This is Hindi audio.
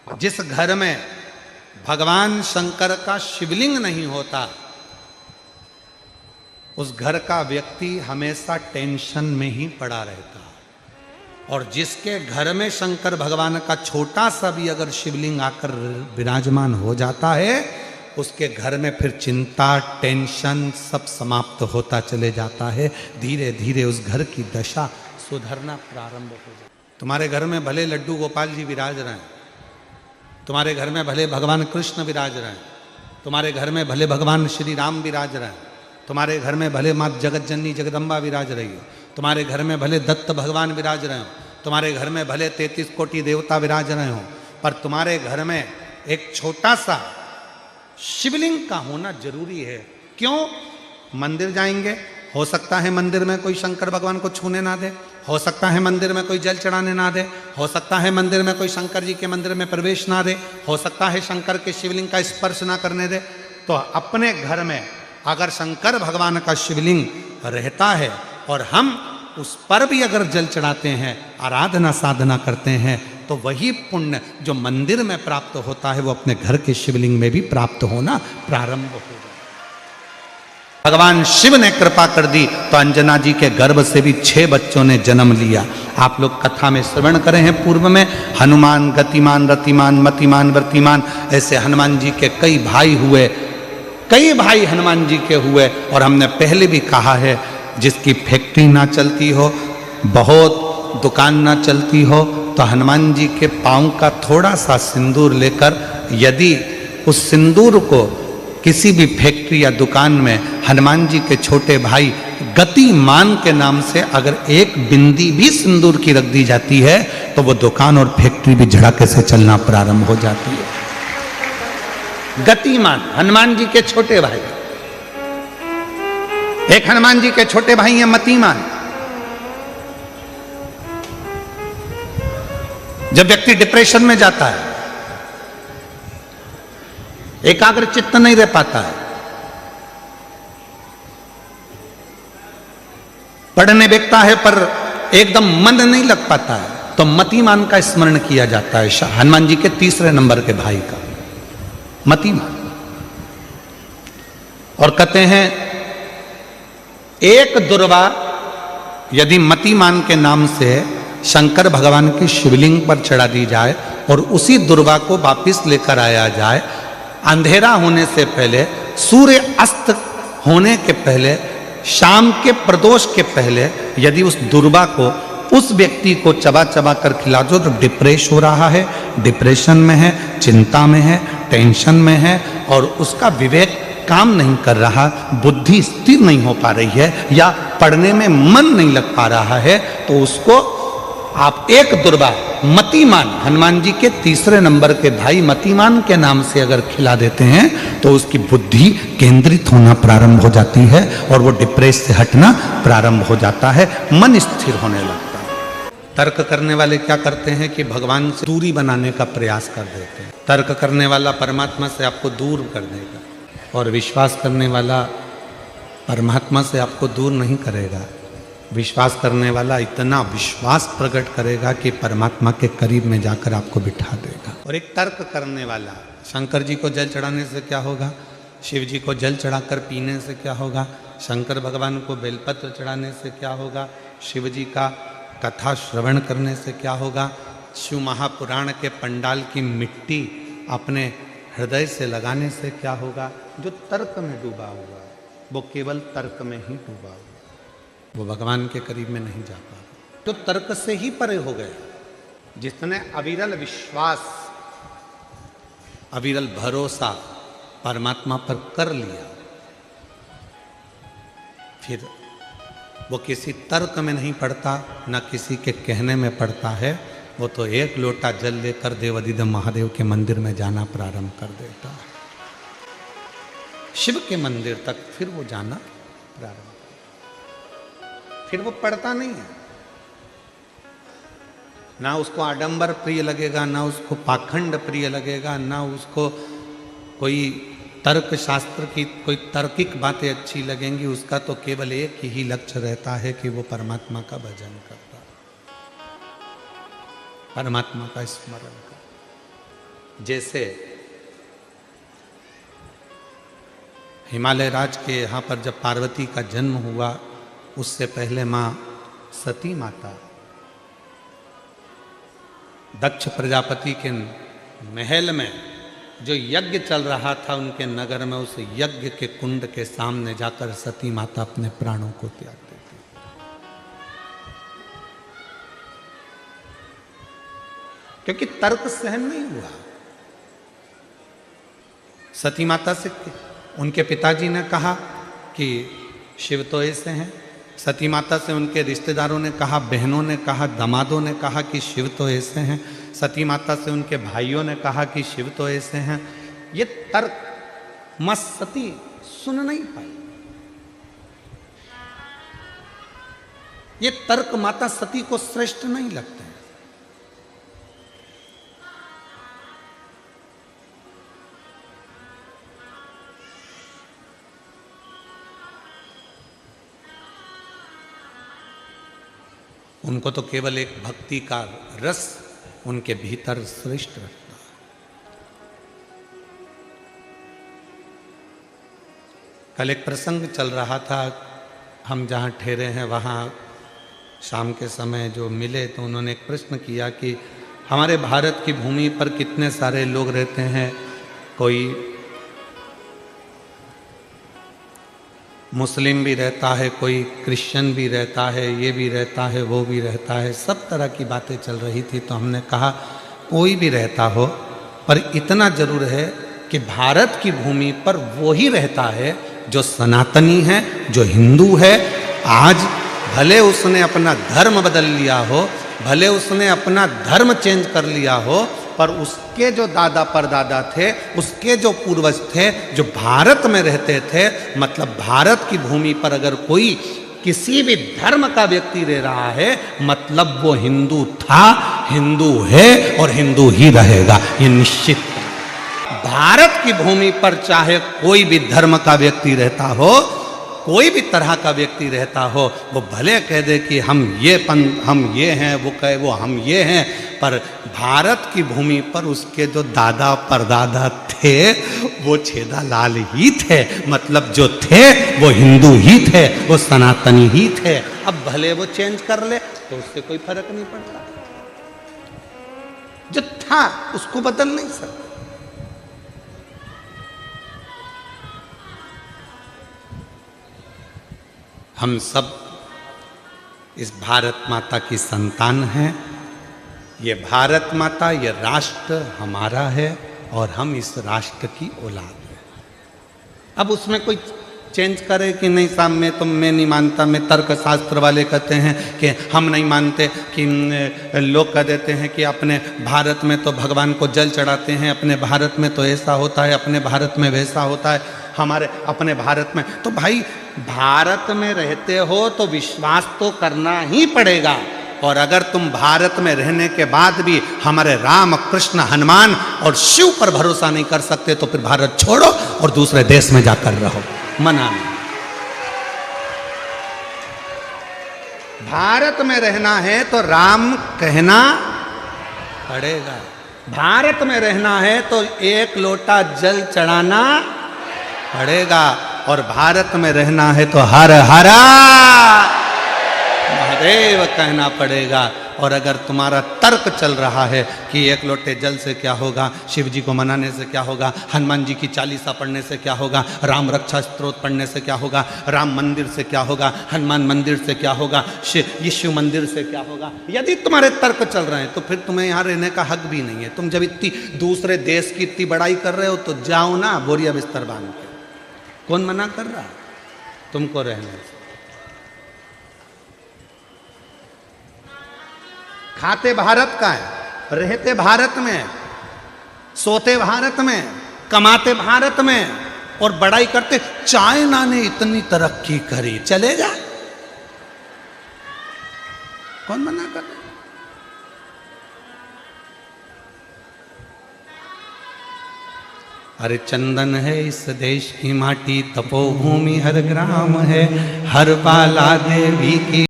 जिस घर में भगवान शंकर का शिवलिंग नहीं होता, उस घर का व्यक्ति हमेशा टेंशन में ही पड़ा रहता है। और जिसके घर में शंकर भगवान का छोटा सा भी अगर शिवलिंग आकर विराजमान हो जाता है, उसके घर में फिर चिंता, टेंशन सब समाप्त होता चले जाता है। धीरे धीरे उस घर की दशा सुधरना प्रारंभ हो जाती है। तुम्हारे घर में भले लड्डू गोपाल जी विराज रहे हैं, तुम्हारे घर में भले भगवान कृष्ण विराज रहे हैं, तुम्हारे घर में भले भगवान श्री राम विराज रहे हैं, तुम्हारे घर में भले माँ जगत जननी जगदम्बा विराज रही हो, तुम्हारे घर में भले दत्त भगवान विराज रहे हो, तुम्हारे घर में भले 33 कोटि देवता विराज रहे हो, पर तुम्हारे घर में एक छोटा सा शिवलिंग का होना जरूरी है। क्यों? मंदिर जाएंगे, हो सकता है मंदिर में कोई शंकर भगवान को छूने ना दे, हो सकता है मंदिर में कोई जल चढ़ाने ना दे, हो सकता है मंदिर में कोई शंकर जी के मंदिर में प्रवेश ना दे, हो सकता है शंकर के शिवलिंग का स्पर्श ना करने दे। तो अपने घर में अगर शंकर भगवान का शिवलिंग रहता है और हम उस पर भी अगर जल चढ़ाते हैं, आराधना साधना करते हैं, तो वही पुण्य जो मंदिर में प्राप्त होता है वो अपने घर के शिवलिंग में भी प्राप्त होना प्रारंभ हो जाए। भगवान शिव ने कृपा कर दी तो अंजना जी के गर्भ से भी 6 बच्चों ने जन्म लिया। आप लोग कथा में श्रवण करे हैं पूर्व में, हनुमान, गतिमान, रतिमान, मतिमान, वर्तिमान, ऐसे हनुमान जी के कई भाई हुए, कई भाई हनुमान जी के हुए। और हमने पहले भी कहा है, जिसकी फैक्ट्री ना चलती हो, बहुत दुकान ना चलती हो, तो हनुमान जी के पाँव का थोड़ा सा सिंदूर लेकर यदि उस सिंदूर को किसी भी फैक्ट्री या दुकान में हनुमान जी के छोटे भाई गतिमान के नाम से अगर एक बिंदी भी सिंदूर की रख दी जाती है, तो वो दुकान और फैक्ट्री भी झड़ाके से चलना प्रारंभ हो जाती है। गतिमान हनुमान जी के छोटे भाई, एक हनुमान जी के छोटे भाई हैं मतिमान। जब व्यक्ति डिप्रेशन में जाता है, एकाग्र चित्त नहीं रह पाता है, पढ़ने बैठता है पर एकदम मन नहीं लग पाता है, तो मतिमान का स्मरण किया जाता है, हनुमान जी के तीसरे नंबर के भाई का, मतिमान। और कहते हैं एक दुर्वा यदि मतिमान के नाम से शंकर भगवान की शिवलिंग पर चढ़ा दी जाए और उसी दुर्वा को वापिस लेकर आया जाए, अंधेरा होने से पहले, सूर्य अस्त होने के पहले, शाम के प्रदोष के पहले यदि उस दुर्वा को उस व्यक्ति को चबा चबा कर खिला दो, तो डिप्रेस हो रहा है, डिप्रेशन में है, चिंता में है, टेंशन में है और उसका विवेक काम नहीं कर रहा, बुद्धि स्थिर नहीं हो पा रही है या पढ़ने में मन नहीं लग पा रहा है, तो उसको आप एक दुर्वा मतिमान, हनुमान जी के तीसरे नंबर के भाई मतिमान के नाम से अगर खिला देते हैं, तो उसकी बुद्धि केंद्रित होना प्रारंभ हो जाती है और वो डिप्रेस से हटना प्रारंभ हो जाता है, मन स्थिर होने लगता है। तर्क करने वाले क्या करते हैं कि भगवान से दूरी बनाने का प्रयास कर देते हैं। तर्क करने वाला परमात्मा से आपको दूर कर देगा और विश्वास करने वाला परमात्मा से आपको दूर नहीं करेगा। विश्वास करने वाला इतना विश्वास प्रकट करेगा कि परमात्मा के करीब में जाकर आपको बिठा देगा। और एक तर्क करने वाला, शंकर जी को जल चढ़ाने से क्या होगा, शिव जी को जल चढ़ाकर पीने से क्या होगा, शंकर भगवान को बेलपत्र चढ़ाने से क्या होगा, शिव जी का कथा श्रवण करने से क्या होगा, शिव महापुराण के पंडाल की मिट्टी अपने हृदय से लगाने से क्या होगा। जो तर्क में डूबा हुआ है वो केवल तर्क में ही डूबा हुआ, वो भगवान के करीब में नहीं जा पा रहा। जो तर्क से ही परे हो गए, जिसने अविरल विश्वास, अविरल भरोसा परमात्मा पर कर लिया, फिर वो किसी तर्क में नहीं पड़ता, न किसी के कहने में पड़ता है, वो तो एक लोटा जल लेकर देवादिदेव महादेव के मंदिर में जाना प्रारंभ कर देता है, शिव के मंदिर तक फिर वो जाना प्रारंभ, फिर वो पढ़ता नहीं है। ना उसको आडंबर प्रिय लगेगा, ना उसको पाखंड प्रिय लगेगा, ना उसको कोई तर्क शास्त्र की कोई तार्किक बातें अच्छी लगेंगी। उसका तो केवल एक ही लक्ष्य रहता है कि वो परमात्मा का भजन करता, परमात्मा का स्मरण कर। जैसे हिमालय राज के यहाँ पर जब पार्वती का जन्म हुआ, उससे पहले माँ सती माता दक्ष प्रजापति के महल में जो यज्ञ चल रहा था उनके नगर में, उस यज्ञ के कुंड के सामने जाकर सती माता अपने प्राणों को त्याग देती। क्योंकि तर्क सहन नहीं हुआ। सती माता से उनके पिताजी ने कहा कि शिव तो ऐसे हैं, सती माता से उनके रिश्तेदारों ने कहा, बहनों ने कहा, दामादों ने कहा कि शिव तो ऐसे हैं, सती माता से उनके भाइयों ने कहा कि शिव तो ऐसे हैं। ये तर्क मां सती सुन नहीं पाई। ये तर्क माता सती को श्रेष्ठ नहीं लगते हैं। उनको तो केवल एक भक्ति का रस उनके भीतर श्रेष्ठ रखता है। कल एक प्रसंग चल रहा था, हम जहाँ ठहरे हैं वहाँ शाम के समय जो मिले तो उन्होंने एक प्रश्न किया कि हमारे भारत की भूमि पर कितने सारे लोग रहते हैं, कोई मुस्लिम भी रहता है, कोई क्रिश्चियन भी रहता है, ये भी रहता है, वो भी रहता है, सब तरह की बातें चल रही थी। तो हमने कहा कोई भी रहता हो, पर इतना जरूर है कि भारत की भूमि पर वो ही रहता है जो सनातनी है, जो हिंदू है। आज भले उसने अपना धर्म बदल लिया हो, भले उसने अपना धर्म चेंज कर लिया हो, पर उसके जो दादा परदादा थे, उसके जो पूर्वज थे, जो भारत में रहते थे, मतलब भारत की भूमि पर अगर कोई किसी भी धर्म का व्यक्ति रह रहा है, मतलब वो हिंदू था, हिंदू है और हिंदू ही रहेगा, ये निश्चित। भारत की भूमि पर चाहे कोई भी धर्म का व्यक्ति रहता हो, कोई भी तरह का व्यक्ति रहता हो, वो भले कह दे कि हम ये हैं, वो कहे वो हम ये हैं, पर भारत की भूमि पर उसके जो दादा परदादा थे वो छेदा लाल ही थे, मतलब जो थे वो हिंदू ही थे, वो सनातनी ही थे। अब भले वो चेंज कर ले तो उससे कोई फर्क नहीं पड़ता, जो था उसको बदल नहीं सकते। हम सब इस भारत माता की संतान हैं। ये भारत माता, ये राष्ट्र हमारा है और हम इस राष्ट्र की औलाद हैं। अब उसमें कोई चेंज करे कि नहीं साहब मैं नहीं मानता, मैं तर्क शास्त्र वाले कहते हैं कि हम नहीं मानते, कि लोग कह देते हैं कि अपने भारत में तो भगवान को जल चढ़ाते हैं, अपने भारत में तो ऐसा होता है, अपने भारत में वैसा होता है, हमारे अपने भारत में। तो भाई भारत में रहते हो तो विश्वास तो करना ही पड़ेगा, और अगर तुम भारत में रहने के बाद भी हमारे राम कृष्ण हनुमान और शिव पर भरोसा नहीं कर सकते तो फिर भारत छोड़ो और दूसरे देश में जाकर रहो। मना नहीं। भारत में रहना है तो राम कहना पड़ेगा, भारत में रहना है तो एक लोटा जल चढ़ाना पड़ेगा, और भारत में रहना है तो हर हर महादेव कहना पड़ेगा। और अगर तुम्हारा तर्क चल रहा है कि एक लोटे जल से क्या होगा, शिव जी को मनाने से क्या होगा, हनुमान जी की चालीसा पढ़ने से क्या होगा, राम रक्षा स्तोत्र पढ़ने से क्या होगा, राम मंदिर से क्या होगा, हनुमान मंदिर से क्या होगा, यीशु मंदिर से क्या होगा, यदि तुम्हारे तर्क चल रहे हैं तो फिर तुम्हें यहाँ रहने का हक भी नहीं है। तुम जब इतनी दूसरे देश की इतनी बड़ाई कर रहे हो तो जाओ ना बोरिया बिस्तर बांध के। कौन मना कर रहा तुमको रहने से? खाते भारत का है, रहते भारत में, सोते भारत में, कमाते भारत में, और बड़ाई करते चाइना ने इतनी तरक्की करी, चलेगा? कौन मना कर रहा? अरे चंदन है इस देश की माटी, तपोभूमि हर ग्राम है, हर बाला देवी की